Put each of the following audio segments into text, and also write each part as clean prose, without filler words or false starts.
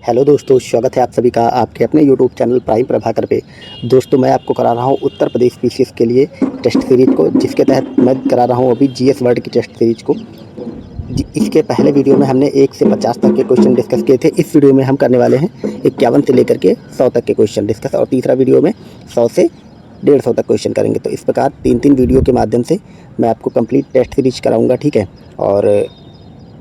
Hello दोस्तों, स्वागत है आप सभी का आपके अपने यूट्यूब चैनल प्राइम प्रभाकर पे। दोस्तों, मैं आपको करा रहा हूँ उत्तर प्रदेश पीसीएस के लिए टेस्ट सीरीज को, जिसके तहत मैं करा रहा हूँ अभी जीएस वर्ड की टेस्ट सीरीज को। इसके पहले वीडियो में हमने 1 से 50 तक के क्वेश्चन डिस्कस किए थे। इस वीडियो में हम करने वाले हैं 51 से लेकर के 100 तक के क्वेश्चन डिस्कस, और तीसरा वीडियो में 100 से 150 तक क्वेश्चन करेंगे। तो इस प्रकार 3-3 वीडियो के माध्यम से मैं आपको कंप्लीट टेस्ट सीरीज कराऊँगा, ठीक है। और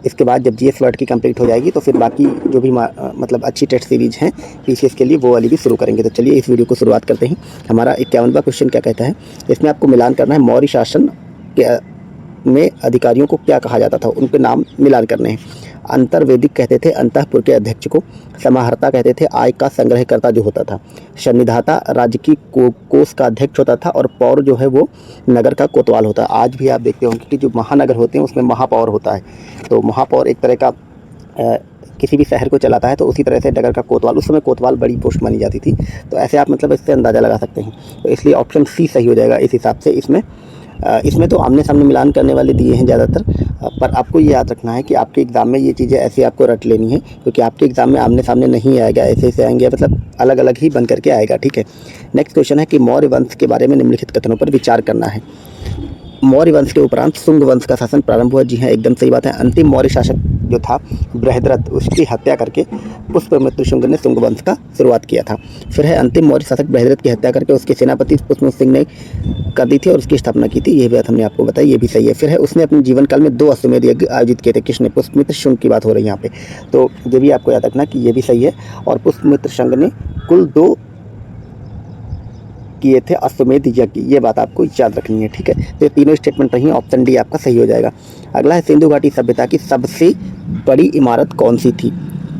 इसके बाद जब जीएस वर्ड की कंप्लीट हो जाएगी तो फिर बाकी जो भी मतलब अच्छी टेस्ट सीरीज हैं पीसीएस के लिए, वो वाली भी शुरू करेंगे। तो चलिए इस वीडियो को शुरुआत करते हैं। हमारा 51वां क्वेश्चन क्या कहता है, इसमें आपको मिलान करना है मौर्य शासन के में अधिकारियों को क्या कहा जाता था, उनके नाम मिलान करने हैं। अंतर्वेदिक कहते थे अंतःपुर के अध्यक्ष को, समाहर्ता कहते थे आय का संग्रहकर्ता जो होता था, सन्निधाता राज्य की कोष का अध्यक्ष होता था, और पौर जो है वो नगर का कोतवाल होता है। आज भी आप देखते होंगे कि जो महानगर होते हैं उसमें महापौर होता है। तो महापौर एक तरह का किसी भी शहर को चलाता है, तो उसी तरह से नगर का कोतवाल, उस समय कोतवाल बड़ी पोस्ट मानी जाती थी। तो ऐसे आप मतलब इससे अंदाज़ा लगा सकते हैं। तो इसलिए ऑप्शन सी सही हो जाएगा इस हिसाब से। इसमें तो आमने सामने मिलान करने वाले दिए हैं ज़्यादातर, पर आपको ये याद रखना है कि आपके एग्ज़ाम में ये चीज़ें ऐसे आपको रट लेनी है, क्योंकि आपके एग्ज़ाम में आमने सामने नहीं आएगा, ऐसे आएंगे, मतलब अलग अलग ही बन करके आएगा, ठीक है। नेक्स्ट क्वेश्चन है कि मौर्य वंश के बारे में निम्नलिखित कथनों पर विचार करना है। मौर्य वंश के उपरांत शुंग वंश का शासन प्रारंभ हुआ। जी हाँ, एकदम सही बात है। अंतिम मौर्य शासक जो था बृहद्रथ, उसकी हत्या करके पुष्यमित्र शुंग ने शुंग वंश का शुरुआत किया था। फिर है अंतिम मौर्य शासक बृहद्रथ की हत्या करके उसके सेनापति पुष्यमित्र सिंह ने कर दी थी और उसकी स्थापना की थी। ये बात हमने आपको बताई, ये भी सही है। फिर है उसने अपने जीवन काल में 2 अश्वमेध यज्ञ आयोजित किए थे। किसने? पुष्यमित्र शुंग की बात हो रही है यहाँ पे। तो ये भी आपको याद रखना कि ये भी सही है। और पुष्यमित्र शुंग ने कुल 2 किए थे अश्वमेध यज्ञ, ये बात आपको याद रखनी है, ठीक है। तो ये तीनों स्टेटमेंट रही, ऑप्शन डी आपका सही हो जाएगा। अगला है सिंधु घाटी सभ्यता की सबसे बड़ी इमारत कौन सी थी?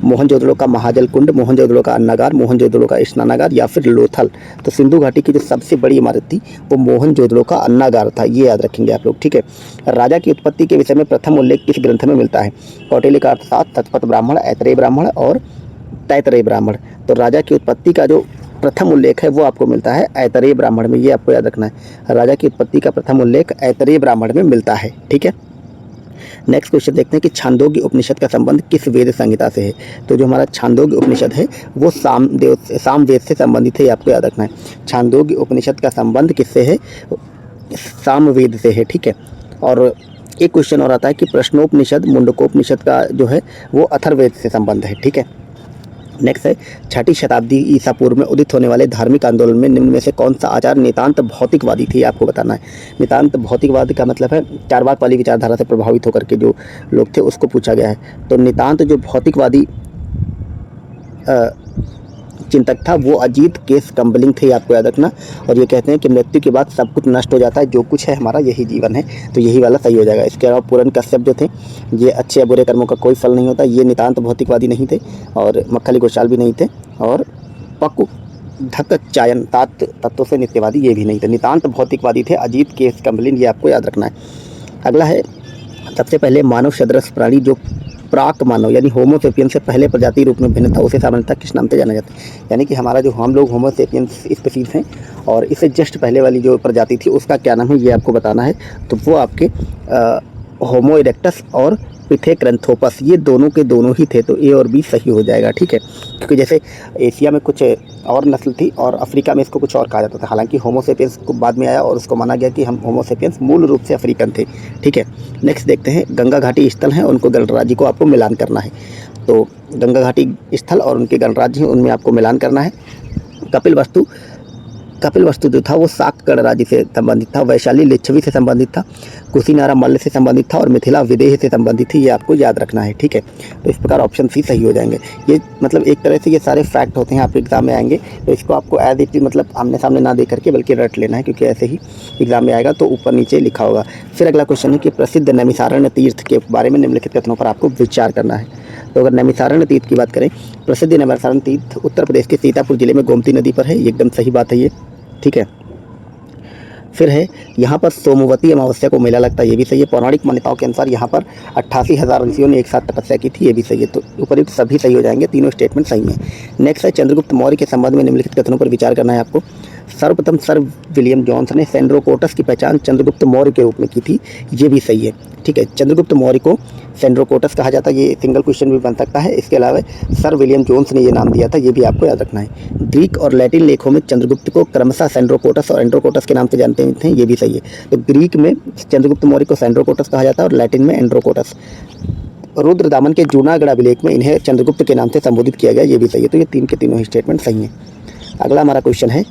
मोहनजोदड़ो का महाजल कुंड, मोहनजोदड़ो का अन्नागार, मोहनजोदड़ो का स्नानागार, या फिर लोथल। तो सिंधु घाटी की जो सबसे बड़ी इमारत थी वो मोहनजोदड़ो का अन्नागार था, ये याद रखेंगे आप लोग, ठीक है। राजा की उत्पत्ति के विषय में प्रथम उल्लेख किस ग्रंथ में मिलता है? कौटिल्य का अर्थशास्त्र, शतपथ ब्राह्मण, ऐतरेय ब्राह्मण और तैतरेय ब्राह्मण। तो राजा की उत्पत्ति का जो प्रथम उल्लेख है वो आपको मिलता है ऐतरेय ब्राह्मण में, ये आपको याद रखना है। राजा की उत्पत्ति का प्रथम उल्लेख ऐतरेय ब्राह्मण में मिलता है, ठीक है। नेक्स्ट क्वेश्चन देखते हैं कि छांदोग्य उपनिषद का संबंध किस वेद संहिता से है? तो जो हमारा छांदोग्य उपनिषद है वो सामवेद से संबंधित है, ये आपको याद रखना है। छांदोग्य उपनिषद का संबंध किससे है? सामवेद से है, ठीक है। और एक क्वेश्चन और आता है कि प्रश्नोपनिषद मुंडकोपनिषद का जो है वो अथर्ववेद से संबंध है, ठीक है। नेक्स्ट है 6ठी शताब्दी ईसा पूर्व में उदित होने वाले धार्मिक आंदोलन में निम्न में से कौन सा आचार नितांत भौतिकवादी थी? आपको बताना है। नितांत भौतिकवाद का मतलब है चारवाक वाली विचारधारा से प्रभावित होकर के जो लोग थे उसको पूछा गया है। तो नितांत जो भौतिकवादी चिंतक था वो अजीत केस कम्बलिंग थे, आपको याद रखना। और ये कहते हैं कि मृत्यु के बाद सब कुछ नष्ट हो जाता है, जो कुछ है हमारा यही जीवन है, तो यही वाला सही हो जाएगा। इसके अलावा पूरन कश्यप जो थे, ये अच्छे या बुरे कर्मों का कोई फल नहीं होता, ये नितांत भौतिकवादी नहीं थे। और मक्खली गोशाल भी नहीं थे। और पक्कू धक्कचायन तत्व से नित्यवादी ये भी नहीं थे। नितांत भौतिकवादी थे अजीत केस कम्बलिंग, ये आपको याद रखना है। अगला है सबसे पहले मानव सदृश प्राणी जो प्राक मानव यानी होमो सेपियंस से पहले प्रजाति रूप में भिन्न था, उसे सामान्यतः किस नाम से जाना जाता है? यानी कि हमारा जो हम लोग होमो सेपियंस स्पीशीज हैं और इससे जस्ट पहले वाली जो प्रजाति थी उसका क्या नाम है, ये आपको बताना है। तो वो आपके होमो इरेक्टस और पिथेक्रैंथोपस, ये दोनों के दोनों ही थे। तो ए और बी सही हो जाएगा, ठीक है। क्योंकि जैसे एशिया में कुछ और नस्ल थी और अफ्रीका में इसको कुछ और कहा जाता था। हालांकि होमो सेपियंस को बाद में आया और उसको माना गया कि हम होमो सेपियंस मूल रूप से अफ्रीकन थे, ठीक है। नेक्स्ट देखते हैं गंगा घाटी स्थल हैं उनको गणराज्य को आपको मिलान करना है। तो गंगा घाटी स्थल और उनके गणराज्य हैं उनमें आपको मिलान करना है। कपिल वस्तु जो था वो शाक गणराज्य से संबंधित था, वैशाली लिच्छवी से संबंधित था, कुशीनारा मल्ल से संबंधित था और मिथिला विदेह से संबंधित थी, ये आपको याद रखना है, ठीक है। तो इस प्रकार ऑप्शन सी सही हो जाएंगे। ये मतलब एक तरह से ये सारे फैक्ट होते हैं, आप एग्जाम में आएंगे तो इसको आपको एज इट इज मतलब आमने सामने ना दे करके बल्कि रट लेना है, क्योंकि ऐसे ही एग्जाम में आएगा तो ऊपर नीचे लिखा होगा। फिर अगला क्वेश्चन है कि प्रसिद्ध नैमिषारण्य तीर्थ के बारे में निम्नलिखित कथनों पर आपको विचार करना है। तो अगर नैमिषारण्य तीर्थ की बात करें, प्रसिद्ध नैमिषारण्य तीर्थ उत्तर प्रदेश के सीतापुर जिले में गोमती नदी पर है, एकदम सही बात है ये, ठीक है। फिर है यहाँ पर सोमवती अमावस्या को मेला लगता है, ये भी सही है। पौराणिक मान्यताओं के अनुसार यहाँ पर 88,000 ऋषियों ने एक साथ तपस्या की थी, ये भी सही है। तो उपयुक्त सभी सही हो जाएंगे, तीनों स्टेटमेंट सही हैं। नेक्स्ट है चंद्रगुप्त मौर्य के संबंध में निम्नलिखित कथनों पर विचार करना है आपको। सर्वप्रथम सर विलियम जॉन्स ने सेंड्रोकोटस की पहचान चंद्रगुप्त मौर्य के रूप में की थी, ये भी सही है, ठीक है। ठीक है। चंद्रगुप्त मौर्य को सेंड्रोकोटस कहा जाता है, ये सिंगल क्वेश्चन भी बन सकता है। इसके अलावा सर विलियम जोन्स ने ये नाम दिया था, ये भी आपको याद रखना है। ग्रीक और लैटिन लेखों में चंद्रगुप्त को क्रमशः सेंड्रोकोटस और एंड्रोकोटस के नाम से जानते थे, ये भी सही है। तो ग्रीक में चंद्रगुप्त मौर्य को सेंड्रोकोटस कहा जाता है और लैटिन में एंड्रोकोटस। रुद्रदामन के जूनागढ़ अभिलेख में इन्हें चंद्रगुप्त के नाम से संबोधित किया गया, ये भी सही है। तो ये तीन के तीनों ही स्टेटमेंट सही हैं। अगला हमारा क्वेश्चन है,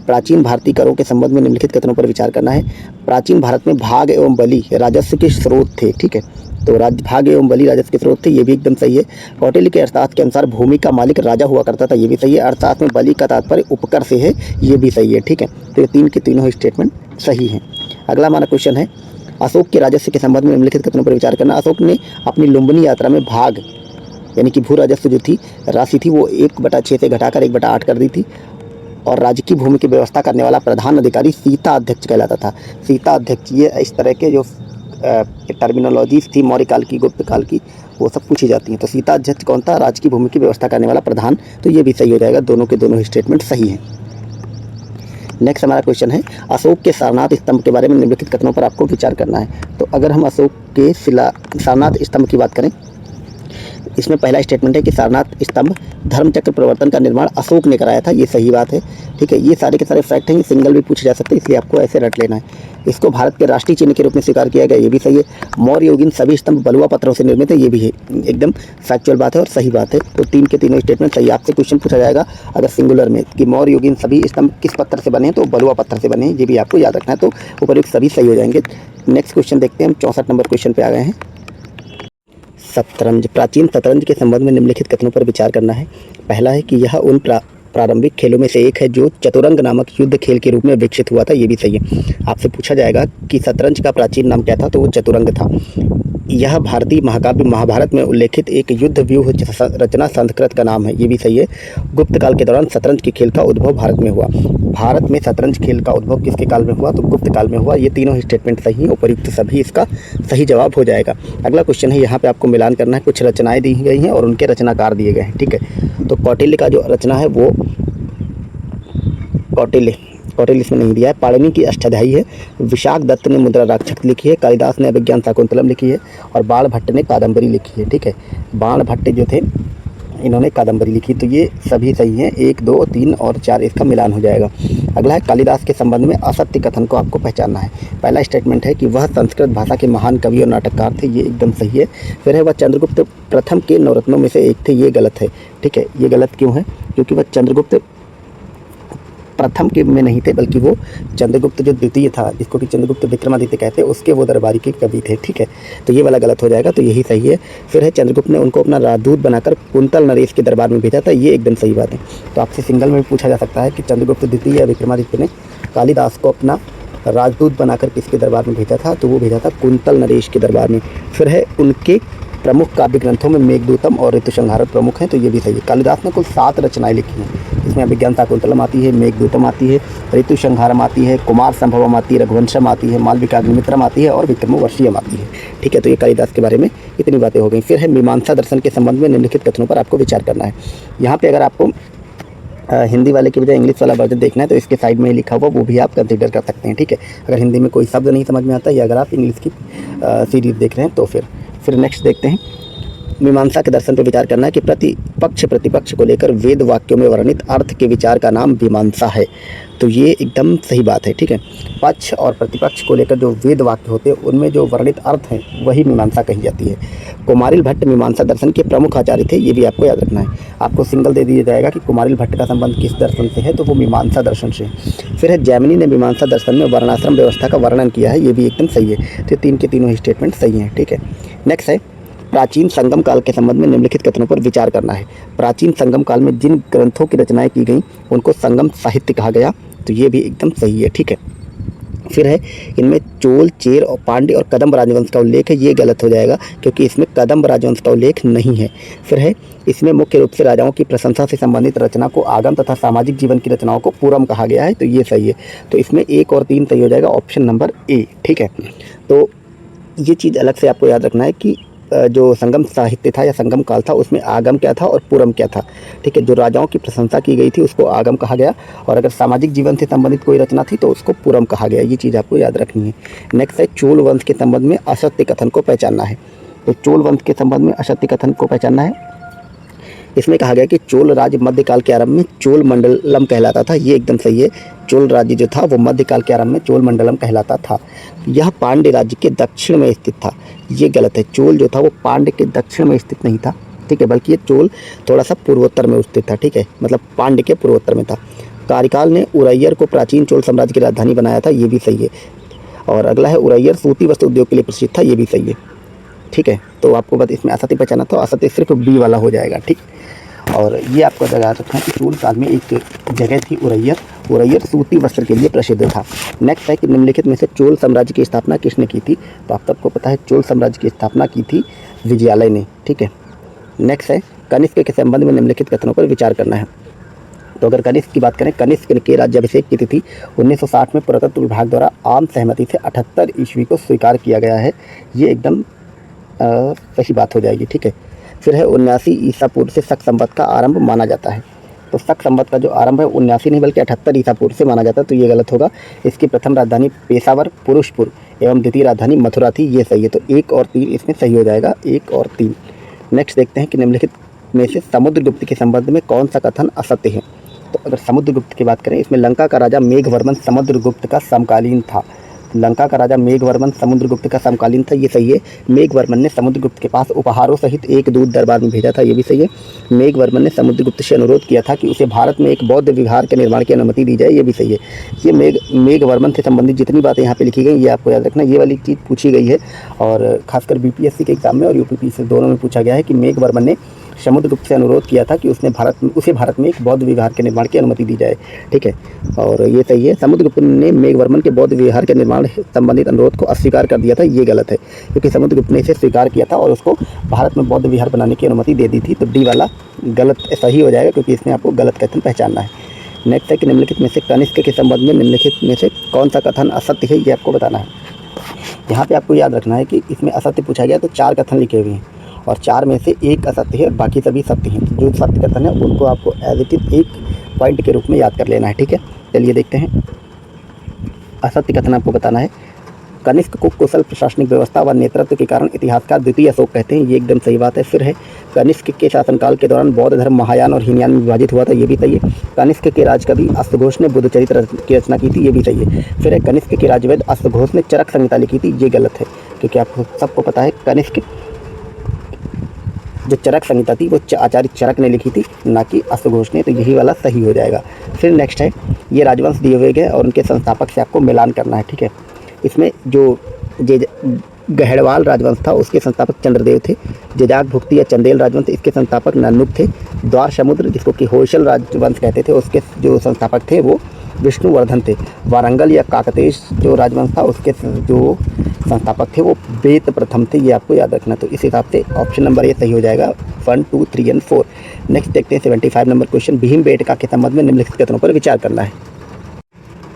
प्राचीन भारतीय करों के संबंध में निम्नलिखित कथनों पर विचार करना है। प्राचीन भारत में भाग एवं बलि राजस्व के स्रोत थे, ठीक है। तो भाग एवं बलि राजस्व के स्रोत थे, ये भी एकदम सही है। कौटिल्य के अर्थशास्त्र के अनुसार भूमि का मालिक राजा हुआ करता था, ये भी सही है। अर्थशास्त्र में बलि का तात्पर्य उपकर से है, ये भी सही है, ठीक है। तो ये तीन के तीनों ही स्टेटमेंट सही हैं। अगला हमारा क्वेश्चन है, अशोक के राजस्व के संबंध में निम्नलिखित कथनों पर विचार करना। अशोक ने अपनी लुम्बिनी यात्रा में भाग यानी कि भू राजस्व जो थी राशि थी वो 1/6 से घटाकर 1/8 कर दी थी, और राज्य की भूमि की व्यवस्था करने वाला प्रधान अधिकारी सीता अध्यक्ष कहलाता था। सीता अध्यक्ष, ये इस तरह के जो टर्मिनोलॉजीज थी मौर्य काल की, गुप्त काल की, वो सब पूछी जाती हैं। तो सीता अध्यक्ष कौन था? राज्य की भूमि की व्यवस्था करने वाला प्रधान। तो ये भी सही हो जाएगा, दोनों के दोनों स्टेटमेंट सही हैं। नेक्स्ट हमारा क्वेश्चन है, अशोक के सारनाथ स्तंभ के बारे में निम्नलिखित कथनों पर आपको विचार करना है। तो अगर हम अशोक के सारनाथ स्तंभ की बात करें, इसमें पहला स्टेटमेंट है कि सारनाथ स्तंभ धर्मचक्र प्रवर्तन का निर्माण अशोक ने कराया था, ये सही बात है, ठीक है। ये सारे के सारे फैक्ट हैं, ये सिंगल भी पूछे जा सकते हैं, इसलिए आपको ऐसे रट लेना है। इसको भारत के राष्ट्रीय चिन्ह के रूप में स्वीकार किया गया, ये भी सही है। मौर्य युगीन सभी स्तंभ बलुआ पत्थरों से निर्मित है, ये भी है, एकदम फैक्चुअल बात है और सही बात है। तो तीन के तीनों स्टेटमेंट सही। आपसे क्वेश्चन पूछा जाएगा अगर सिंगुलर में कि मौर्य युगीन सभी स्तंभ किस पत्थर से बने हैं, तो बलुआ पत्थर से बने हैं, ये भी आपको याद रखना है। तो उपयुक्त सभी सही हो जाएंगे। नेक्स्ट क्वेश्चन देखते हैं, हम 64 नंबर क्वेश्चन पे आ गए हैं। शतरंज, प्राचीन शतरंज के संबंध में निम्नलिखित कथनों पर विचार करना है। पहला है कि यह उन प्रारंभिक खेलों में से एक है जो चतुरंग नामक युद्ध खेल के रूप में विकसित हुआ था, ये भी सही है। आपसे पूछा जाएगा कि शतरंज का प्राचीन नाम क्या था, तो वो चतुरंग था। यह भारतीय महाकाव्य महाभारत में उल्लेखित एक युद्ध व्यूह रचना संस्कृत का नाम है, ये भी सही है। गुप्त काल के दौरान शतरंज के खेल का उद्भव भारत में हुआ। भारत में शतरंज खेल का उद्भव किसके काल में हुआ, तो गुप्त काल में हुआ। ये तीनों स्टेटमेंट सही हैं, उपयुक्त सभी इसका सही जवाब हो जाएगा। अगला क्वेश्चन है, यहाँ पे आपको मिलान करना है, कुछ रचनाएं दी गई हैं और उनके रचनाकार दिए गए हैं, ठीक है। तो कौटिल्य का जो रचना है वो कौटिल्य इसमें नहीं दिया है। पाणिनि की अष्टाध्यायी है। विशाख दत्त ने मुद्रा राक्षस लिखी है। कालिदास ने अभिज्ञान शाकुंतलम लिखी है और बाण भट्ट ने कादम्बरी लिखी है, ठीक है। बाण भट्ट जो थे इन्होंने कादम्बरी लिखी। तो ये सभी सही हैं, 1, 2, 3 और 4 इसका मिलान हो जाएगा। अगला है, कालिदास के संबंध में असत्य कथन को आपको पहचानना है। पहला स्टेटमेंट है कि वह संस्कृत भाषा के महान कवि और नाटककार थे, ये एकदम सही है। फिर है, वह चंद्रगुप्त प्रथम के नवरत्नों में से एक थे, ये गलत है, ठीक है। ये गलत क्यों है? क्योंकि वह चंद्रगुप्त प्रथम के में नहीं थे, बल्कि वो चंद्रगुप्त जो द्वितीय था, जिसको कि चंद्रगुप्त विक्रमादित्य कहते हैं, उसके वो दरबारी के कवि थे, ठीक है। तो ये वाला गलत हो जाएगा, तो यही सही है। फिर है, चंद्रगुप्त ने उनको अपना राजदूत बनाकर कुंतल नरेश के दरबार में भेजा था, ये एकदम सही बात है। तो आपसे सिंगल में पूछा जा सकता है कि चंद्रगुप्त द्वितीय या विक्रमादित्य ने कालिदास को अपना राजदूत बनाकर किसके दरबार में भेजा था, तो वो भेजा था कुंतल नरेश के दरबार में। फिर है, उनके प्रमुख काव्य ग्रंथों में मेघदूतम और ऋतुसंहार प्रमुख हैं, तो ये भी सही है। कालिदास ने कुल 7 रचनाएं लिखी हैं, इसमें अभिज्ञान शाकुंतलम आती है, मेघदूतम आती है, ऋतुसंहारम आती है, कुमार संभवम आती है, रघुवंशम आती है, मालविकाग्निमित्रम आती है और विक्रमोर्वशीयम आती है, ठीक है। तो ये कालिदास के बारे में इतनी बातें हो गई। फिर है, मीमांसा दर्शन के संबंध में निम्नलिखित कथनों पर आपको विचार करना है। यहाँ पे अगर आपको हिंदी वाले की बजाय इंग्लिश वाला वर्जन देखना है तो इसके साइड में लिखा हुआ वो भी आप कंसीडर कर सकते हैं, ठीक है। अगर हिंदी में कोई शब्द नहीं समझ में आता या अगर आप इंग्लिश की सीरीज देख रहे हैं तो फिर नेक्स्ट देखते हैं। मीमांसा के दर्शन पर विचार करना है कि प्रतिपक्ष को लेकर वेद वाक्यों में वर्णित अर्थ के विचार का नाम मीमांसा है, तो ये एकदम सही बात है, ठीक है। पक्ष और प्रतिपक्ष को लेकर जो वेद वाक्य होते हैं उनमें जो वर्णित अर्थ हैं वही मीमांसा कही जाती है। कुमारिल भट्ट मीमांसा दर्शन के प्रमुख आचार्य थे, ये भी आपको याद रखना है। आपको सिंगल दे दिया जाएगा कि कुमारिल भट्ट का संबंध किस दर्शन से है, तो वो मीमांसा दर्शन से। फिर है, जैमिनी ने मीमांसा दर्शन में वर्णाश्रम व्यवस्था का वर्णन किया है, ये भी एकदम सही है। तो तीन के तीनों स्टेटमेंट सही हैं, ठीक है। नेक्स्ट है, प्राचीन संगम काल के संबंध में निम्नलिखित कथनों पर विचार करना है। प्राचीन संगम काल में जिन ग्रंथों की रचनाएं की गई उनको संगम साहित्य कहा गया, तो ये भी एकदम सही है, ठीक है। फिर है, इनमें चोल, चेर और पांड्य और कदम्ब राजवंश का उल्लेख है, ये गलत हो जाएगा क्योंकि इसमें कदम्ब राजवंश का उल्लेख नहीं है। फिर है, इसमें मुख्य रूप से राजाओं की प्रशंसा से संबंधित रचना को आगम तथा सामाजिक जीवन की रचनाओं को पूरम कहा गया है, तो ये सही है। तो इसमें 1 और 3 सही हो जाएगा, ऑप्शन नंबर ए, ठीक है। तो ये चीज़ अलग से आपको याद रखना है कि जो संगम साहित्य था या संगम काल था उसमें आगम क्या था और पूरम क्या था, ठीक है। जो राजाओं की प्रशंसा की गई थी उसको आगम कहा गया, और अगर सामाजिक जीवन से संबंधित कोई रचना थी तो उसको पूरम कहा गया। ये चीज़ आपको याद रखनी है। नेक्स्ट है चोल वंश के संबंध में असत्य कथन को पहचानना है। तो चोल वंश के संबंध में असत्य कथन को पहचानना है। इसमें कहा गया कि चोल राज्य मध्यकाल के आरंभ में चोल मंडलम कहलाता था। ये एकदम सही है। चोल राज्य जो था वो मध्यकाल के आरंभ में चोल मंडलम कहलाता था। यह पांड्य राज्य के दक्षिण में स्थित था। ये गलत है। चोल जो था वो पांड्य के दक्षिण में स्थित नहीं था, ठीक है, बल्कि ये चोल थोड़ा सा पूर्वोत्तर में स्थित था, ठीक है, मतलब पांड्य के पूर्वोत्तर में था। कार्यकाल ने उरैयर को प्राचीन चोल साम्राज्य की राजधानी बनाया था। ये भी सही है। और अगला है उरैयर सूती वस्त्र उद्योग के लिए प्रसिद्ध था। ये भी सही है, ठीक है। तो आपको बस इसमें असत्य पहचाना, तो असत्य सिर्फ बी वाला हो जाएगा, ठीक। और ये आपको याद रखना है कि चोल काल में एक जगह थी उरैयर सूती वस्त्र के लिए प्रसिद्ध था। नेक्स्ट है कि निम्नलिखित में से चोल साम्राज्य की स्थापना किसने की थी। तो आप सबको पता है चोल साम्राज्य की स्थापना की थी विजयालय ने, ठीक है। नेक्स्ट है कनिष्क के संबंध में निम्नलिखित कथनों पर विचार करना है। तो अगर कनिष्क की बात करें, कनिष्क के राज्याभिषेक की तिथि 1960 में पुरातत्व विभाग द्वारा आम सहमति से 78 ईस्वी को स्वीकार किया गया है। ये एकदम सही बात हो जाएगी, ठीक है। फिर है 79 ईसा पूर्व से शक संवत का आरंभ माना जाता है। तो शक संवत का जो आरंभ है 79 नहीं बल्कि 78 ईसा पूर्व से माना जाता है, तो ये गलत होगा। इसकी प्रथम राजधानी पेशावर पुरुषपुर एवं द्वितीय राजधानी मथुरा थी। ये सही है। तो 1 और 3 इसमें सही हो जाएगा, 1 और 3। नेक्स्ट देखते हैं कि निम्नलिखित में से समुद्रगुप्त के संबंध में कौन सा कथन असत्य है। तो अगर समुद्रगुप्त की बात करें, इसमें लंका का राजा मेघवर्मन समुद्रगुप्त का समकालीन था। लंका का राजा मेघवर्मन समुद्रगुप्त का समकालीन था। ये सही है। मेघवर्मन ने समुद्रगुप्त के पास उपहारों सहित एक दूत दरबार में भेजा था। ये भी सही है। मेघवर्मन ने समुद्रगुप्त से अनुरोध किया था कि उसे भारत में एक बौद्ध विहार के निर्माण की अनुमति दी जाए। ये भी सही है। ये मेघवर्मन से संबंधित जितनी बातें यहाँ पे लिखी गई ये आपको याद रखना। ये वाली चीज़ पूछी गई है और खासकर बीपीएससी के एग्जाम में और यूपीपीएससी दोनों में पूछा गया है कि मेघवर्मन ने समुद्रगुप्त से अनुरोध किया था कि उसे भारत में एक बौद्ध विहार के निर्माण की अनुमति दी जाए, ठीक है। और ये सही है। समुद्रगुप्त ने मेघवर्मन के बौद्ध विहार के निर्माण संबंधित अनुरोध को अस्वीकार कर दिया था। ये गलत है क्योंकि समुद्रगुप्त ने इसे स्वीकार किया था और उसको भारत में बौद्ध विहार बनाने की अनुमति दे दी थी। तो डी वाला गलत सही हो जाएगा क्योंकि इसमें आपको गलत कथन पहचानना है। नेक्स्ट है कि निम्नलिखित में से कनिष्क के संबंध में निम्नलिखित में से कौन सा कथन असत्य है, ये आपको बताना है। यहाँ पे आपको याद रखना है कि इसमें असत्य पूछा गया तो 4 कथन लिखे हुए हैं और 4 में से 1 असत्य है और बाकी सभी सत्य हैं। जो सत्य कथन है उनको आपको एज इट इज 1 पॉइंट के रूप में याद कर लेना है, ठीक है। चलिए देखते हैं। असत्य कथन आपको बताना है। कनिष्क को कुशल प्रशासनिक व्यवस्था व नेतृत्व के कारण इतिहासकार द्वितीय अशोक कहते हैं। ये एकदम सही बात है। फिर है कनिष्क के शासनकाल के दौरान बौद्ध धर्म महायान और हीनयान में विभाजित हुआ था। ये भी सही है। कनिष्क के राजकवि अश्वघोष ने बुद्ध चरित्र की रचना की थी। ये भी सही है। फिर है कनिष्क के राजवैद्य अश्वघोष ने चरक संहिता लिखी थी। ये गलत है क्योंकि आपको सबको पता है कनिष्क जो चरक संहिता थी वो आचार्य चरक ने लिखी थी, ना कि अश्वघोष ने। तो यही वाला सही हो जाएगा। फिर नेक्स्ट है ये राजवंश दिए हुए गए और उनके संस्थापक से आपको मिलान करना है, ठीक है। इसमें जो गहड़वाल राजवंश था उसके संस्थापक चंद्रदेव थे। जजाक भुक्ति या चंदेल राजवंश इसके संस्थापक नन्नुक थे। द्वार समुद्र जिसको कि होयसल राजवंश कहते थे उसके जो संस्थापक थे वो विष्णुवर्धन थे। वारंगल या काकतेश जो राजवंश था उसके जो संस्थापक थे वो बेत प्रथम थे। ये आपको याद रखना। तो इस हिसाब से ऑप्शन नंबर ये सही हो जाएगा 1, 2, 3 और 4। नेक्स्ट देखते हैं 75 नंबर क्वेश्चन। भीमबेटका के संबंध में निम्नलिखित कथनों पर विचार करना है।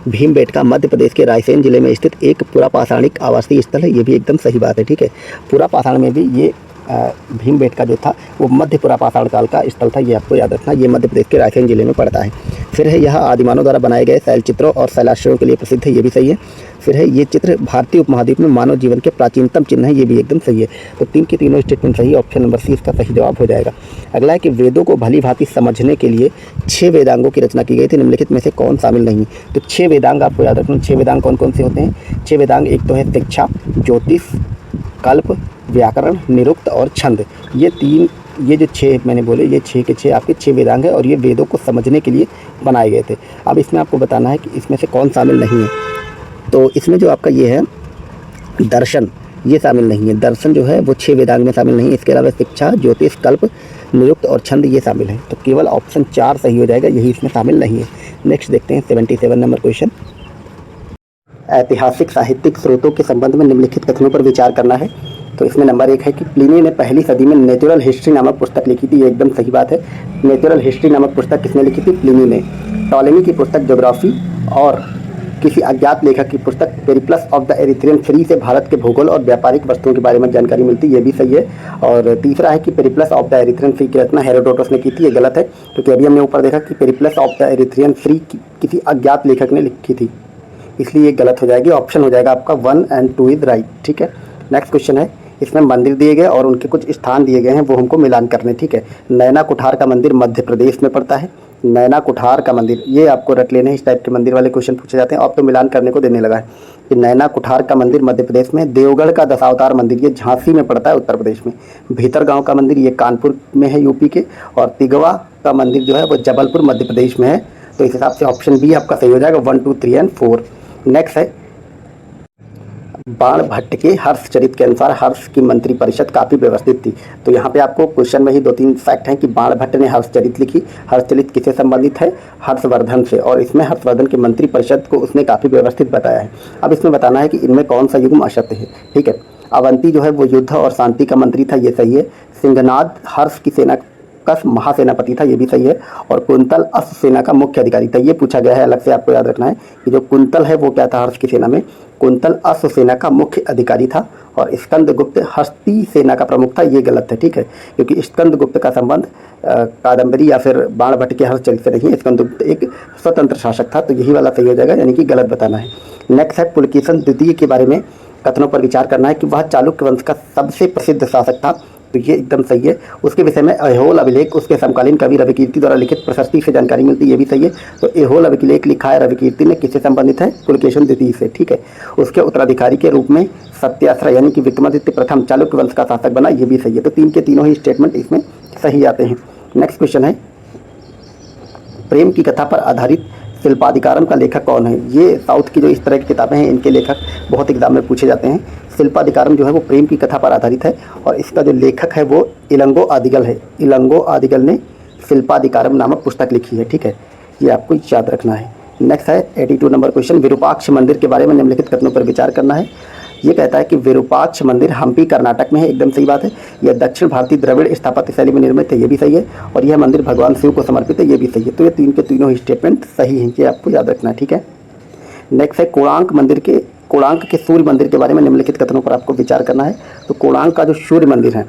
भीमबेटका मध्य प्रदेश के रायसेन जिले में स्थित एक पुरापाषाणिक आवासीय स्थल है। ये भी एकदम सही बात है, ठीक है। पुरापाषाण में भी ये भीमबेटका जो था वो मध्य पुरापाषाण काल का स्थल था। ये आपको याद रखना। ये मध्य प्रदेश के रायसेन जिले में पड़ता है। फिर है यह आदिमानव द्वारा बनाए गए शैलचित्रों और शैलाश्रयों के लिए प्रसिद्ध है। ये भी सही है। फिर है ये चित्र भारतीय उपमहाद्वीप में मानव जीवन के प्राचीनतम चिन्ह है। ये भी एकदम सही है। तो 3 की तीनों स्टेटमेंट सही। ऑप्शन नंबर सी इसका सही जवाब हो जाएगा। अगला है कि वेदों को भली भांति समझने के लिए 6 वेदांगों की रचना की गई थी। निम्नलिखित में से कौन शामिल नहीं। तो 6 वेदांग आपको याद रखना। 6 वेदांग कौन कौन से होते हैं। 6 वेदांग एक तो है शिक्षा, ज्योतिष, कल्प, व्याकरण, निरुक्त और छंद। ये जो 6 मैंने बोले ये 6 के 6 आपके 6 वेदांग हैं और ये वेदों को समझने के लिए बनाए गए थे। अब इसमें आपको बताना है कि इसमें से कौन शामिल नहीं है। तो इसमें जो आपका ये है दर्शन, ये शामिल नहीं है। दर्शन जो है वो 6 वेदांग में शामिल नहीं है। इसके अलावा शिक्षा, ज्योतिष, कल्प, निरुक्त और छंद ये शामिल है। तो केवल ऑप्शन 4 सही हो जाएगा, यही इसमें शामिल नहीं है। नेक्स्ट देखते हैं 77 नंबर क्वेश्चन। ऐतिहासिक साहित्यिक स्रोतों के संबंध में निम्नलिखित कथनों पर विचार करना है। तो इसमें नंबर 1 है कि प्लिनी ने पहली सदी में नेचुरल हिस्ट्री नामक पुस्तक लिखी थी। ये एकदम सही बात है। नेचुरल हिस्ट्री नामक पुस्तक किसने लिखी थी। प्लिनी ने। टॉलेमी की पुस्तक ज्योग्राफी और किसी अज्ञात लेखक की पुस्तक Periplus of the Erythraean free से भारत के भूगोल और व्यापारिक वस्तुओं के बारे में जानकारी मिलती है, ये भी सही है। और तीसरा है कि Periplus of the Erythraean free की रचना हेरोडोटस ने की थी, ये गलत है, क्योंकि अभी हमने ऊपर देखा कि Periplus of the Erythraean free किसी अज्ञात लेखक ने लिखी थी, इसलिए ये गलत हो जाएगी। ऑप्शन हो जाएगा आपका 1 और 2 इज राइट। ठीक है, नेक्स्ट क्वेश्चन है, इसमें मंदिर दिए गए और उनके कुछ स्थान दिए गए हैं, वो हमको मिलान करने। ठीक है, नैना कुठार का मंदिर मध्य प्रदेश में पड़ता है। नैना कुठार का मंदिर, ये आपको रट लेने हैं, इस टाइप के मंदिर वाले क्वेश्चन पूछे जाते हैं। अब तो मिलान करने को देने लगा है कि नैना कुठार का मंदिर मध्य प्रदेश में। देवगढ़ का दशावतार मंदिर ये झांसी में पड़ता है, उत्तर प्रदेश में। भीतरगांव का मंदिर ये कानपुर में है, यूपी के। और तिगवा का मंदिर जो है वो जबलपुर मध्य प्रदेश में है। तो इस हिसाब से ऑप्शन बी आपका सही हो जाएगा, 1, 2, 3 और 4। नेक्स्ट है, बाणभट्ट के हर्षचरित के अनुसार हर्ष की मंत्रिपरिषद काफ़ी व्यवस्थित थी। तो यहाँ पे आपको क्वेश्चन में ही 2-3 फैक्ट हैं कि बाणभट्ट ने हर्षचरित लिखी। हर्षचरित किससे संबंधित है? हर्षवर्धन से। और इसमें हर्षवर्धन की मंत्रिपरिषद को उसने काफ़ी व्यवस्थित बताया है। अब इसमें बताना है कि इनमें कौन सा युग्म असत्य है। ठीक है, अवंती जो है वो युद्ध और शांति का मंत्री था, ये सही है। सिंहनाद हर्ष की सेना का महासेनापति था, ये भी सही है। और कुंतल अश्व सेना का मुख्य अधिकारी था, ये पूछा गया है, अलग से आपको याद रखना है कि जो कुंतल है वो क्या था हर्ष की सेना में? कुंतल अश्व सेना का मुख्य अधिकारी था। और स्कंदगुप्त हस्ती सेना का प्रमुख था, ये गलत है। ठीक है, क्योंकि स्कंदगुप्त का संबंध कादम्बरी या फिर बाणभट्ट के हर्षचरित से नहीं है। स्कंदगुप्त एक स्वतंत्र शासक था, तो यही वाला सही हो जाएगा, यानी कि गलत बताना है। नेक्स्ट है, पुलकेशन द्वितीय के बारे में कथनों पर विचार करना है कि वह चालुक्य वंश का सबसे प्रसिद्ध शासक था, तो ये एकदम सही है। उसके विषय में ऐहोल अभिलेख उसके समकालीन कवि रविकीर्ति द्वारा लिखित प्रशस्ति से जानकारी मिलती है, ये भी सही है। तो ऐहोल अभिलेख लिखा है रविकीर्ति ने, किससे संबंधित है? पुलकेशन द्वितीय से। ठीक है, उसके उत्तराधिकारी के रूप में सत्याश्रय यानी कि विक्रमादित्य प्रथम चालुक्य वंश का शासक बना, ये भी सही है। तो 3 के तीनों ही स्टेटमेंट इसमें सही आते हैं। नेक्स्ट क्वेश्चन है, प्रेम की कथा पर आधारित शिल्पाधिकारम का लेखक कौन है? ये साउथ की जो इस तरह की किताबें हैं इनके लेखक बहुत एग्जाम में पूछे जाते हैं। शिल्पाधिकारम जो है वो प्रेम की कथा पर आधारित है और इसका जो लेखक है वो इलंगो आदिगल है। इलंगो आदिगल ने शिल्पाधिकारम नामक पुस्तक लिखी है। ठीक है, ये आपको याद रखना है। नेक्स्ट है 82 नंबर क्वेश्चन, विरूपाक्ष मंदिर के बारे में निम्नलिखित कथनों पर विचार करना है। ये कहता है कि विरूपाक्ष मंदिर हम्पी कर्नाटक में है, एकदम सही बात है। यह दक्षिण भारतीय द्रविड़ स्थापत्य शैली में निर्मित है, ये भी सही है। और यह मंदिर भगवान शिव को समर्पित है, ये भी सही है। तो ये 3 के तीनों ही स्टेटमेंट सही हैं, ये आपको याद रखना है। ठीक है, नेक्स्ट है कोणार्क के सूर्य मंदिर के बारे में निम्नलिखित कथनों पर आपको विचार करना है। तो कोणार्क का जो सूर्य मंदिर है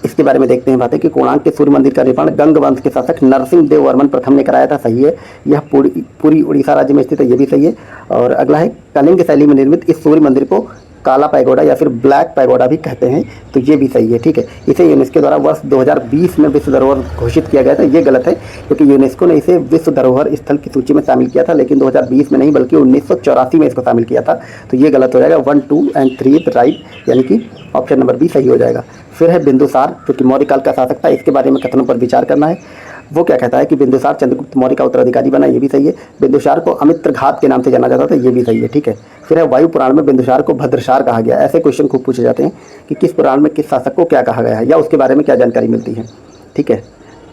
इसके बारे में देखते हैं। बात है कि कोणार्क के सूर्य मंदिर का निर्माण गंग वंश के शासक नरसिंह देव वर्मन प्रथम ने कराया था, सही है। यह पूरी उड़ीसा राज्य में स्थित है, ये भी सही है। और अगला है, कलिंग शैली में निर्मित इस सूर्य मंदिर को काला पैगोडा या फिर ब्लैक पैगोडा भी कहते हैं, तो ये भी सही है। ठीक है, इसे यूनेस्को द्वारा वर्ष 2020 में विश्व धरोहर घोषित किया गया था, ये गलत है क्योंकि यूनेस्को ने इसे विश्व धरोहर स्थल की सूची में शामिल किया था, लेकिन 2020 में नहीं बल्कि 1984 में इसको शामिल किया था, तो ये गलत हो जाएगा। 1, 2 और 3 राइट, यानी कि ऑप्शन नंबर बी सही हो जाएगा। फिर है बिंदुसार, जो कि मौर्य काल का शासक था, इसके बारे में कथनों पर विचार करना है। वो क्या कहता है कि बिंदुसार चंद्रगुप्त मौर्य का उत्तराधिकारी बना, ये भी सही है। बिंदुसार को अमित्रघात के नाम से जाना जाता था, ये भी सही है। ठीक है, फिर है वायु पुराण में बिंदुसार को भद्रसार कहा गया। ऐसे क्वेश्चन खूब पूछे जाते हैं कि किस पुराण में किस शासक को क्या कहा गया है या उसके बारे में क्या जानकारी मिलती है। ठीक है,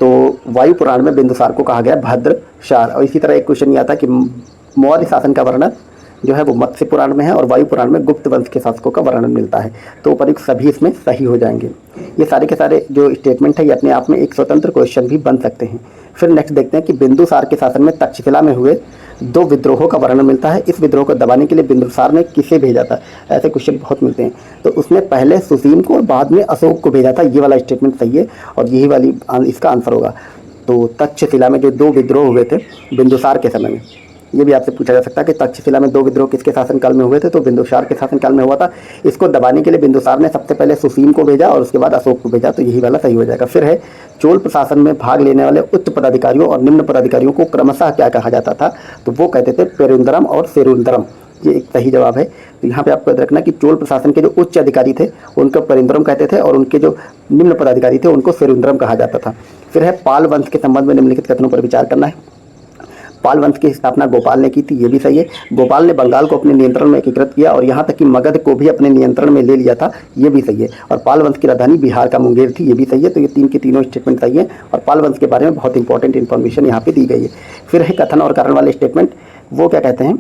तो वायु पुराण में बिंदुसार को कहा गया भद्रसार। और इसी तरह एक क्वेश्चन ये आता है कि मौर्य शासन का वर्णन जो है वो मत्स्य पुराण में है और वायु पुराण में गुप्त वंश के शासकों का वर्णन मिलता है। तो उपर्युक्त सभी इसमें सही हो जाएंगे। ये सारे के सारे जो स्टेटमेंट है ये अपने आप में एक स्वतंत्र क्वेश्चन भी बन सकते हैं। फिर नेक्स्ट देखते हैं कि बिंदुसार के शासन में तक्षशिला में हुए 2 विद्रोहों का वर्णन मिलता है। इस विद्रोह को दबाने के लिए बिंदुसार ने किसे भेजा था? ऐसे क्वेश्चन बहुत मिलते हैं। तो उसने पहले सुसीम को और बाद में अशोक को भेजा था, ये वाला स्टेटमेंट सही है और यही वाली इसका आंसर होगा। तो तक्षशिला में जो 2 विद्रोह हुए थे बिंदुसार के समय में, ये भी आपसे पूछा जा सकता है कि तक्षशिला में 2 विद्रोह किसके शासनकाल में हुए थे? तो बिंदुसार के शासनकाल में हुआ था। इसको दबाने के लिए बिंदुसार ने सबसे पहले सुसीम को भेजा और उसके बाद अशोक को भेजा, तो यही वाला सही हो जाएगा। फिर है चोल प्रशासन में भाग लेने वाले उच्च पदाधिकारियों और निम्न पदाधिकारियों को क्रमशः क्या कहा जाता था? तो वो कहते थे पेरुंदरम और सेरुंदरम, ये एक सही जवाब है। तो यहाँ पे आपको याद रखना कि चोल प्रशासन के जो उच्च अधिकारी थे उनको पेरुंदरम कहते थे और उनके जो निम्न पदाधिकारी थे उनको सेरुंदरम कहा जाता था। फिर है पाल वंश के संबंध में निम्नलिखित कथनों पर विचार करना है। पाल वंश की स्थापना गोपाल ने की थी, ये भी सही है। गोपाल ने बंगाल को अपने नियंत्रण में एकीकृत किया और यहाँ तक कि मगध को भी अपने नियंत्रण में ले लिया था, ये भी सही है। और पाल वंश की राजधानी बिहार का मुंगेर थी, ये भी सही है। तो ये 3 के तीनों स्टेटमेंट सही है और पाल वंश के बारे में बहुत इंपॉर्टेंट इन्फॉर्मेशन यहाँ पे दी गई है। फिर है कथन और कारण वाले स्टेटमेंट, वो क्या कहते हैं?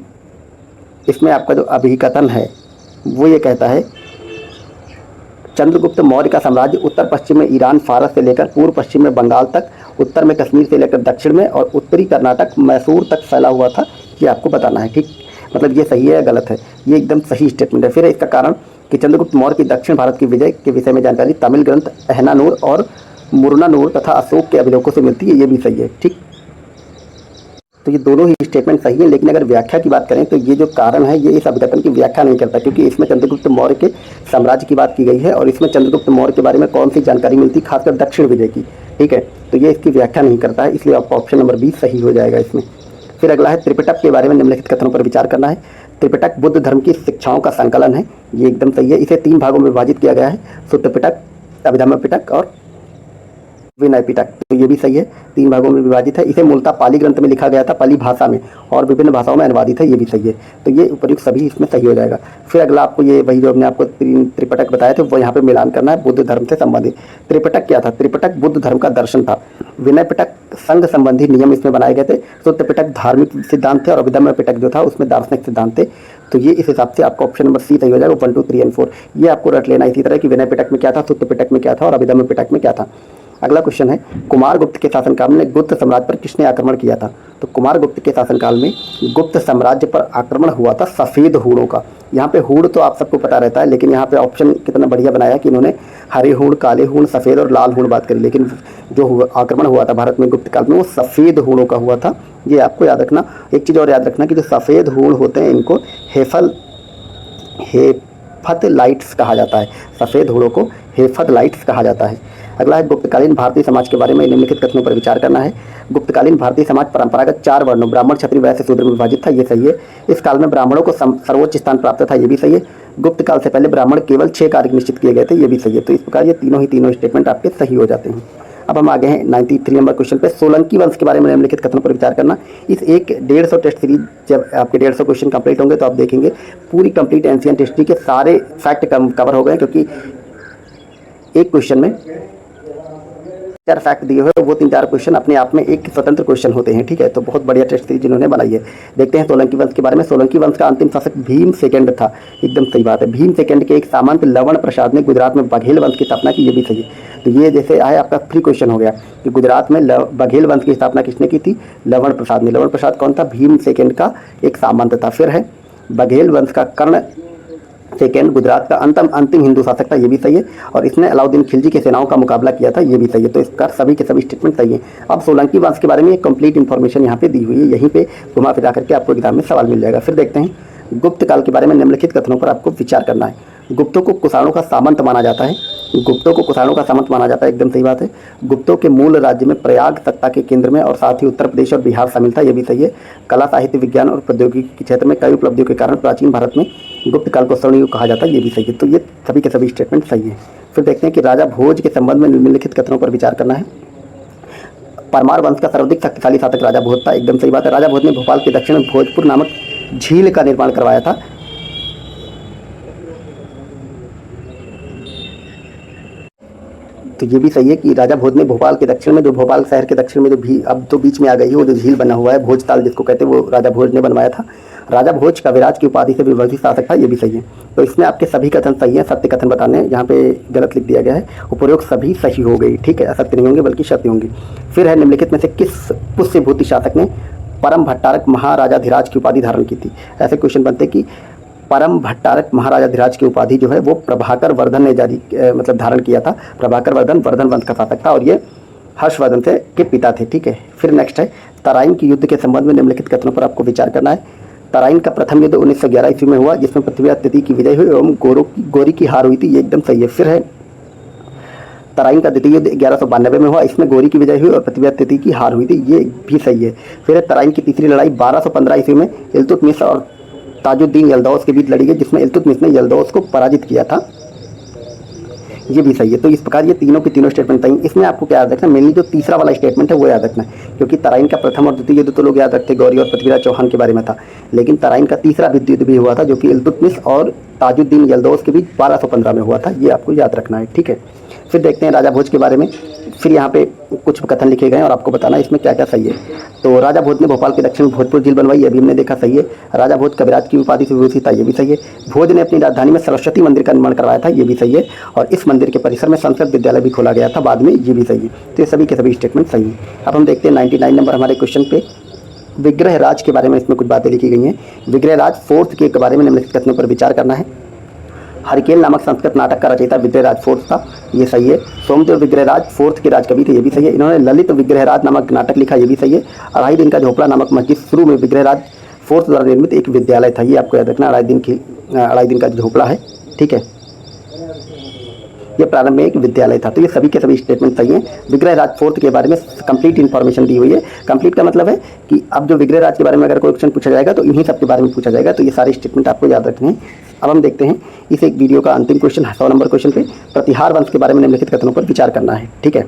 इसमें आपका जो अभिकथन है वो ये कहता है चंद्रगुप्त मौर्य का साम्राज्य उत्तर पश्चिम में ईरान फारस से लेकर पूर्व पश्चिम में बंगाल तक, उत्तर में कश्मीर से लेकर दक्षिण में और उत्तरी कर्नाटक मैसूर तक फैला हुआ था, ये आपको बताना है, ठीक। मतलब ये सही है या गलत है, ये एकदम सही स्टेटमेंट है। फिर है इसका कारण कि चंद्रगुप्त मौर्य की दक्षिण भारत की विजय के विषय में जानकारी तमिल ग्रंथ अहनानूर और मुरनानूर तथा अशोक के अभिलेखों से मिलती है, ये भी सही है, ठीक। तो ये दोनों ही स्टेटमेंट सही है, लेकिन अगर व्याख्या की बात करें तो ये जो कारण है ये इस अभिकथन की व्याख्या नहीं करता, क्योंकि इसमें चंद्रगुप्त मौर्य के साम्राज्य की बात की गई है और इसमें चंद्रगुप्त मौर्य के बारे में कौन सी जानकारी मिलती है, खासकर दक्षिण विजय की, ठीक है। तो ये इसकी व्याख्या नहीं करता है, इसलिए आपका ऑप्शन नंबर 20 सही हो जाएगा इसमें। फिर अगला है त्रिपिटक के बारे में निम्नलिखित कथनों पर विचार करना है। त्रिपिटक बुद्ध धर्म की शिक्षाओं का संकलन है, ये एकदम सही है। इसे 3 भागों में विभाजित किया गया है, सुत्त पिटक, अभिधम्म पिटक और विनय पिटक। तो ये भी सही है, 3 भागों में विभाजित है। इसे मूलतः पाली ग्रंथ में लिखा गया था, पाली भाषा में, और विभिन्न भाषाओं में अनुवादित है, ये भी सही है। तो ये उपयुक्त सभी इसमें सही हो जाएगा। फिर अगला आपको ये वही जो हमने आपको त्रिपिटक बताया था वो यहाँ पे मिलान करना है बुद्ध धर्म से संबंधित। त्रिपिटक क्या था? त्रिपिटक बुद्ध धर्म का दर्शन था। विनय पिटक संघ संबंधी नियम इसमें बनाए गए थे। सुत्त पिटक धार्मिक सिद्धांत थे और अभिधम्म पिटक जो था उसमें दार्शनिक सिद्धांत थे। तो ये इस हिसाब से आपका ऑप्शन नंबर सी सही हो जाएगा। 1, 2, 3 और 4 ये आपको रट लेना इसी तरह कि विनय पिटक में क्या था, सुत्त पिटक में क्या था और अभिधम्म पिटक में क्या था। अगला क्वेश्चन है, कुमारगुप्त के शासनकाल में गुप्त साम्राज्य पर किसने आक्रमण किया था? तो कुमारगुप्त के शासनकाल में गुप्त साम्राज्य पर आक्रमण हुआ था सफ़ेद हूणों का। यहाँ पे हूण तो आप सबको पता रहता है, लेकिन यहाँ पे ऑप्शन कितना बढ़िया बनाया कि इन्होंने हरे हूण, काले हूण, सफ़ेद और लाल हूण बात करी, लेकिन जो आक्रमण हुआ था भारत में गुप्त काल में वो सफ़ेद हूणों का हुआ था। ये आपको याद रखना। एक चीज़ और याद रखना कि जो सफ़ेद हूण होते हैं इनको हेफथलाइट्स कहा जाता है। सफ़ेद हूणों को हेफथलाइट्स कहा जाता है। अगला है गुप्तकालीन भारतीय समाज के बारे में निम्नलिखित कथनों पर विचार करना है। गुप्तकालीन भारतीय समाज परंपरागत 4 वर्णों ब्राह्मण, क्षत्रिय, वैश्य, शूद्र में विभाजित था, ये सही है। इस काल में ब्राह्मणों को सर्वोच्च स्थान प्राप्त था, ये भी सही है। गुप्त काल से पहले ब्राह्मण केवल 6 कार्य निश्चित किए गए थे, ये भी सही है। तो इस प्रकार ये तीनों स्टेटमेंट आपके सही हो जाते हैं। अब हम आगे हैं 93 नंबर क्वेश्चन पे। सोलंकी वंश के बारे में निम्नलिखित कथनों पर विचार करना। इस 150 टेस्ट सीरीज जब आपके 150 क्वेश्चन कंप्लीट होंगे तो आप देखेंगे पूरी कंप्लीट एंशिएंट हिस्ट्री के सारे फैक्ट कवर हो गए, क्योंकि एक क्वेश्चन में 4 फैक्ट दिए हुए, वो 3-4 क्वेश्चन अपने आप में एक स्वतंत्र क्वेश्चन होते हैं, ठीक है। तो बहुत बढ़िया टेस्ट सीरीज इन्होंने बनाई है। देखते हैं सोलंकी वंश के बारे में। सोलंकी वंश का अंतिम शासक भीम सेकंड था, एकदम सही बात है। भीम सेकंड के एक सामंत लवण प्रसाद ने गुजरात में बघेल वंश की स्थापना की, ये भी सही है। तो ये जैसे आए आपका फ्री क्वेश्चन हो गया कि गुजरात में बघेल वंश की स्थापना किसने की थी? लवण प्रसाद ने। लवण प्रसाद कौन था? भीम सेकंड का एक सामंत था। फिर है बघेल वंश का कर्ण सेकेंड गुजरात का अंतिम हिंदू शासक था, ये भी सही है। और इसने अलाउद्दीन खिलजी की सेनाओं का मुकाबला किया था, ये भी सही है। तो इसका सभी के सभी स्टेटमेंट सही है। अब सोलंकी वंश के बारे में एक कंप्लीट इन्फॉर्मेशन यहाँ पे दी हुई है, यहीं पे घुमा फिरा करके आपको एग्जाम में सवाल मिल जाएगा। फिर देखते हैं गुप्त काल के बारे में निम्नलिखित कथनों पर आपको विचार करना है। गुप्तों को कुषाणों का सामंत माना जाता है। गुप्तों को कुषाणों का सामंत माना जाता है, एकदम सही बात है। गुप्तों के मूल राज्य में प्रयाग सत्ता के केंद्र में और साथ ही उत्तर प्रदेश और बिहार शामिल था, ये भी सही है। कला, साहित्य, विज्ञान और प्रौद्योगिकी के क्षेत्र में कई उपलब्धियों के कारण प्राचीन भारत में गुप्त काल को स्वर्णयुग कहा जाता है, ये भी सही है। तो ये सभी के सभी स्टेटमेंट सही है। फिर देखते हैं कि राजा भोज के संबंध में निम्नलिखित कथनों पर विचार करना है। परमार वंश का सर्वाधिक शक्तिशाली शासक राजा भोज था, एकदम सही बात है। राजा भोज ने भोपाल के दक्षिण में भोजपुर नामक झील का निर्माण करवाया था। तो ये भी सही है कि राजा भोज ने भोपाल के दक्षिण में, जो भोपाल शहर के दक्षिण में जो भी अब तो बीच में आ गई है, वो जो झील बना हुआ है भोजताल जिसको कहते हैं, वो राजा भोज ने बनवाया था। राजा भोज कविराज की उपाधि से विवर्धित शासक था, ये भी सही है। तो इसमें आपके सभी कथन सही है, सत्य कथन बताने यहाँ पे गलत लिख दिया गया है। उपरोक्त सभी सही हो गई, ठीक है। असत्य नहीं होंगे बल्कि सत्य होंगे। फिर है निम्नलिखित में से किस पुष्यभूति शासक ने परम भट्टारक महाराजाधिराज की उपाधि धारण की थी? ऐसे क्वेश्चन बनते हैं कि परम भट्टारक महाराजाधिराज की उपाधि जो है वो प्रभाकर वर्धन ने धारण किया था। प्रभाकर वर्धन वंश का शासक था और ये हर्षवर्धन के पिता थे, ठीक है। फिर नेक्स्ट है तराइन के युद्ध के संबंध में निम्नलिखित कथनों पर आपको विचार करना है। तराइन का प्रथम युद्ध 1911 ईस्वी में हुआ, जिसमें पृथ्वी तिथि की विजय हुई एवं गोरी की हार हुई थी, ये एकदम सही है। फिर है तराइन का द्वितीय युद्ध 1192 में हुआ, इसमें गोरी की विजय हुई और पृथ्वी तिथि की हार हुई थी, ये भी सही है। फिर है तराइन की तीसरी लड़ाई 1215 ईस्वी में इल्तुतमिश और ताजुद्दीन यल्दौस के बीच लड़ी गई, जिसमें इल्तुतमिश ने यल्दौस को पराजित किया था, ये भी सही है। तो इस प्रकार ये तीनों की तीनों स्टेटमेंट सही। इसमें आपको क्या याद रखना, मेनली जो तीसरा वाला स्टेटमेंट है वो याद रखना है, क्योंकि तराइन का प्रथम और द्वितीय युद्ध तो लोग याद रखते गौरी और पृथ्वीराज चौहान के बारे में था, लेकिन तराइन का तीसरा युद्ध भी हुआ था जो कि इल्तुतमिश और ताजुद्दीन यल्दौस के बीच 1215 में हुआ था, ये आपको याद रखना है, ठीक है। फिर देखते हैं राजा भोज के बारे में। फिर यहाँ पे कुछ कथन लिखे गए और आपको बताना है इसमें क्या क्या सही है। तो राजा भोज ने भोपाल के दक्षिण में भोजपुर झील बनवाई, अभी हमने देखा, सही है। राजा भोज कविराज की उपाधि से विभूषित था, ये भी सही है। भोज ने अपनी राजधानी में सरस्वती मंदिर का निर्माण करवाया था, ये भी सही है। और इस मंदिर के परिसर में संस्कृत विद्यालय भी खोला गया था बाद में, ये भी सही है। तो ये सभी के सभी स्टेटमेंट सही है। अब हम देखते हैं 99 नंबर हमारे क्वेश्चन पे। विग्रह राज के बारे में इसमें कुछ बातें लिखी गई हैं। विग्रह राज फोर्थ के बारे में निम्नलिखित कथनों पर विचार करना है। हरिकेन नामक संस्कृत नाटक का रचयिता विग्रहराज फोर्थ था, ये सही है। सोमदेव विग्रहराज फोर्थ के राजकवि थे, ये भी सही है। इन्होंने ललित विग्रहराज नामक नाटक लिखा, ये भी सही है। अढ़ाई दिन का झोपड़ा नामक मस्जिद शुरू में विग्रहराज फोर्थ द्वारा निर्मित एक विद्यालय था, ये आपको याद रखना। अढ़ाई दिन का झोपड़ा है, ठीक है, ये प्रारंभ में एक विद्यालय था। तो ये सभी के सभी स्टेटमेंट सही हैं। विग्रहराज फोर्थ के बारे में कंप्लीट इन्फॉर्मेशन दी हुई है। कंप्लीट का मतलब है कि अब जो विग्रहराज के बारे में अगर कोई क्वेश्चन पूछा जाएगा तो इन्हीं सब के बारे में पूछा जाएगा। तो ये सारे स्टेटमेंट आपको याद रखने हैं। अब हम देखते हैं इस एक वीडियो का अंतिम क्वेश्चन, 100 नंबर क्वेश्चन पे प्रतिहार वंश के बारे में निम्नलिखित कथनों पर विचार करना है, ठीक है।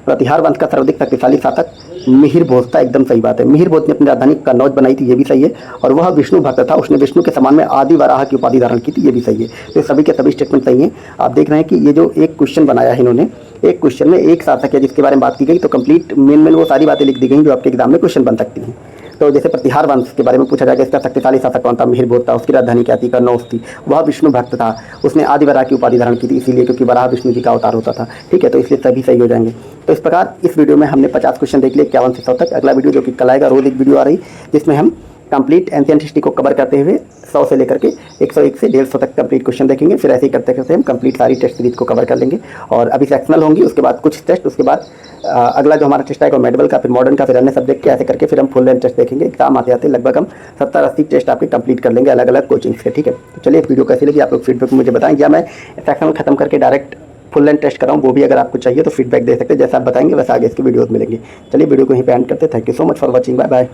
प्रतिहार वंश का सर्वाधिक शक्तिशाली शासक मिहिर भोज था, एकदम सही बात है। मिहिर भोज ने अपनी राजधानी कन्नौज बनाई थी, ये भी सही है। और वह विष्णु भक्त था, उसने विष्णु के समान में आदि वराह की उपाधि धारण की थी, ये भी सही है। तो सभी के सभी स्टेटमेंट सही हैं। आप देख रहे हैं कि ये जो एक क्वेश्चन बनाया है इन्होंने, एक क्वेश्चन में एक शासक है जिसके बारे में बात की गई, तो कंप्लीट मेन वो सारी बातें लिख दी गई जो आपके एग्जाम में क्वेश्चन बन सकती हैं। तो जैसे प्रतिहार वंश के बारे में पूछा जाएगा, इसका शक्तिशाली शासक कौन था? मिहिर भोज था। उसकी राजधानी क्या थी? कन्नौज थी। वह विष्णु भक्त था, उसने आदि वराह की उपाधि धारण की थी, इसीलिए क्योंकि वराह विष्णु जी का अवतार होता था, ठीक है। तो इसलिए सभी सही हो जाएंगे। तो इस प्रकार इस वीडियो में हमने 50 क्वेश्चन देख लिए 51 से 100 तक। अगला वीडियो जो कि कल आएगा, रोज एक वीडियो आ रही जिसमें हम कंप्लीट एंशिएंट हिस्ट्री को कवर करते हुए 100 से लेकर के 101 से 150 तक कंप्लीट क्वेश्चन देखेंगे। फिर ऐसे ही करते करते हम कंप्लीट सारी टेस्ट सीरीज को कवर कर लेंगे। और अभी सेक्शनल होंगी, उसके बाद कुछ टेस्ट, उसके बाद अगला जो हमारा टेस्ट आएगा मेडिकल का, फिर मॉडर्न का, फिर अन्य सब्जेक्ट के, ऐसे करके फिर हम फुल लेंथ टेस्ट देखेंगे। एग्जाम आते आते लगभग हम 70-80 टेस्ट आपके कंप्लीट कर लेंगे अलग अलग कोचिंग्स के, ठीक है। तो चलिए इस वीडियो कैसी लगी आप लोग फीडबैक मुझे बताएं, या मैं सेक्शनल खत्म करके डायरेक्ट फुल लेंथ टेस्ट कराऊँ, वो भी अगर आपको चाहिए तो फीडबैक दे सकते हैं। जैसा आप बताएंगे वैसे आगे इसके वीडियोस मिलेंगे। चलिए वीडियो को यहीं पे एंड करते हैं। Thank you so much for watching, bye bye.